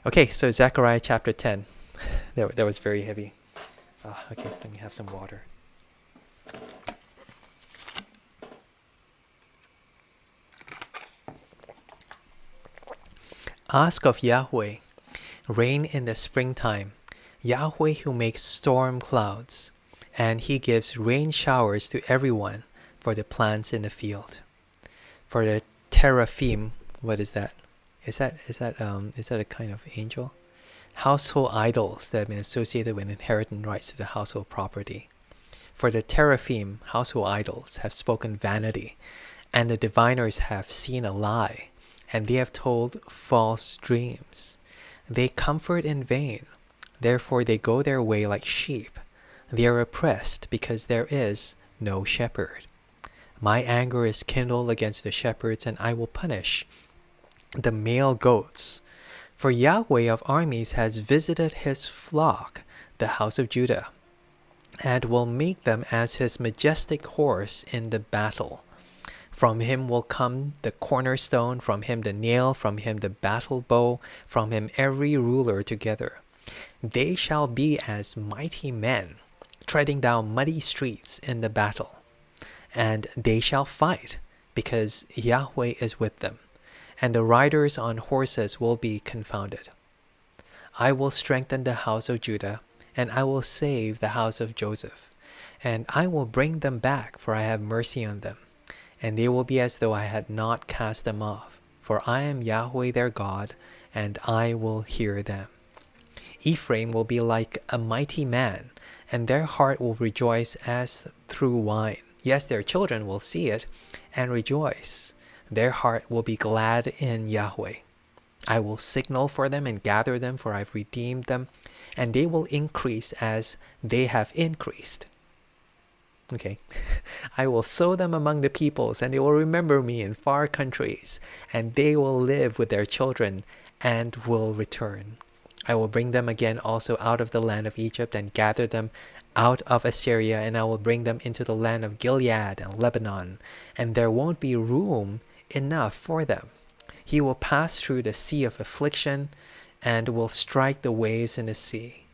Okay, so Zechariah chapter 10. That was very heavy. Okay, let me have some water. Ask of Yahweh, rain in the springtime, Yahweh who makes storm clouds, and he gives rain showers to everyone for the plants in the field. For the teraphim, what is that? Is that a kind of angel? Household idols that have been associated with inheritance rights to the household property. For the teraphim, household idols, have spoken vanity, and the diviners have seen a lie, and they have told false dreams. They comfort in vain, therefore they go their way like sheep. They are oppressed because there is no shepherd. My anger is kindled against the shepherds, and I will punish the male goats. For Yahweh of armies has visited his flock, the house of Judah, and will make them as his majestic horse in the battle. From him will come the cornerstone, from him the nail, from him the battle bow, from him every ruler together. They shall be as mighty men, treading down muddy streets in the battle. And they shall fight, because Yahweh is with them, and the riders on horses will be confounded. I will strengthen the house of Judah, and I will save the house of Joseph, and I will bring them back, for I have mercy on them, and they will be as though I had not cast them off, for I am Yahweh their God, and I will hear them. Ephraim will be like a mighty man, and their heart will rejoice as through wine. Yes, their children will see it and rejoice. Their heart will be glad in Yahweh. I will signal for them and gather them, for I have redeemed them, and they will increase as they have increased. Okay. I will sow them among the peoples, and they will remember me in far countries, and they will live with their children and will return. I will bring them again also out of the land of Egypt and gather them out of Assyria, and I will bring them into the land of Gilead and Lebanon, and there won't be room enough for them. He will pass through the sea of affliction and will strike the waves in the sea.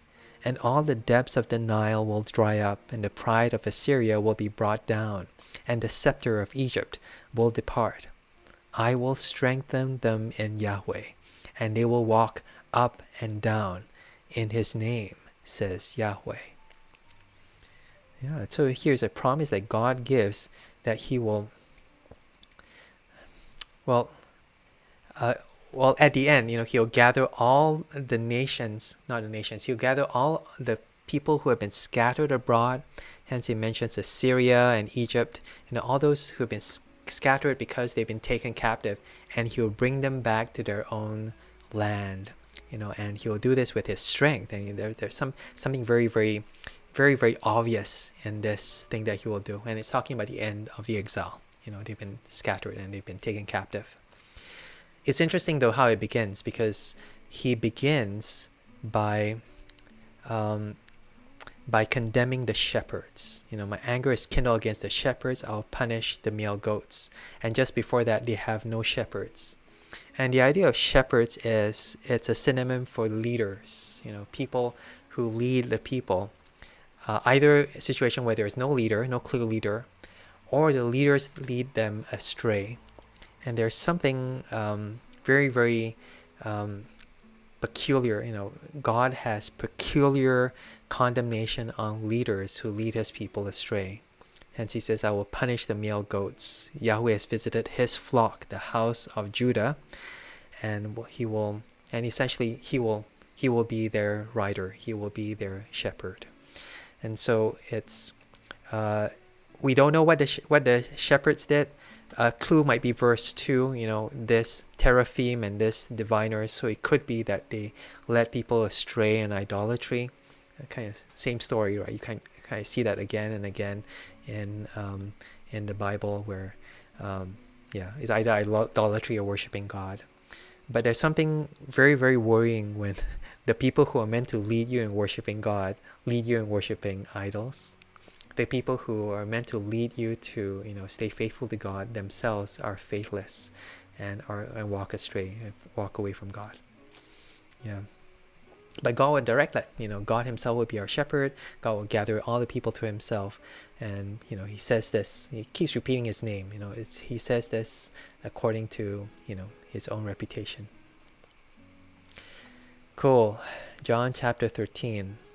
And all the depths of the Nile will dry up, and the pride of Assyria will be brought down, and the scepter of Egypt will depart. I will strengthen them in Yahweh, and they will walk up and down in his name, says Yahweh. Yeah, so here's a promise that God gives that he will, at the end, he'll gather all the nations, not the nations, he'll gather all the people who have been scattered abroad. Hence he mentions Assyria and Egypt, all those who have been scattered because they've been taken captive, and he'll bring them back to their own land, and he'll do this with his strength. And there's something very, very, very, very obvious in this thing that he will do. And it's talking about the end of the exile. They've been scattered and they've been taken captive. It's interesting, though, how it begins, because he begins by condemning the shepherds. My anger is kindled against the shepherds. I'll punish the male goats. And just before that, they have no shepherds. And the idea of shepherds is it's a synonym for leaders. People who lead the people. Either a situation where there is no leader, no clear leader, or the leaders lead them astray. And there's something very, very peculiar. God has peculiar condemnation on leaders who lead his people astray. Hence he says, I will punish the male goats. Yahweh has visited his flock, the house of Judah, and he will be their rider. He will be their shepherd. And so it's we don't know what the shepherds did. A clue might be verse 2, this teraphim and this diviners. So it could be that they led people astray in idolatry. Kind of same story, right? You kind of see that again and again in the Bible, where it's either idolatry or worshiping God. But there's something very, very worrying when the people who are meant to lead you in worshiping God lead you in worshiping idols. The people who are meant to lead you to stay faithful to God themselves are faithless and walk astray and walk away from God. Yeah. But God would direct that, God himself would be our shepherd. God will gather all the people to himself. And, he says this, he keeps repeating his name, he says this according to, his own reputation. Cool. John chapter 13.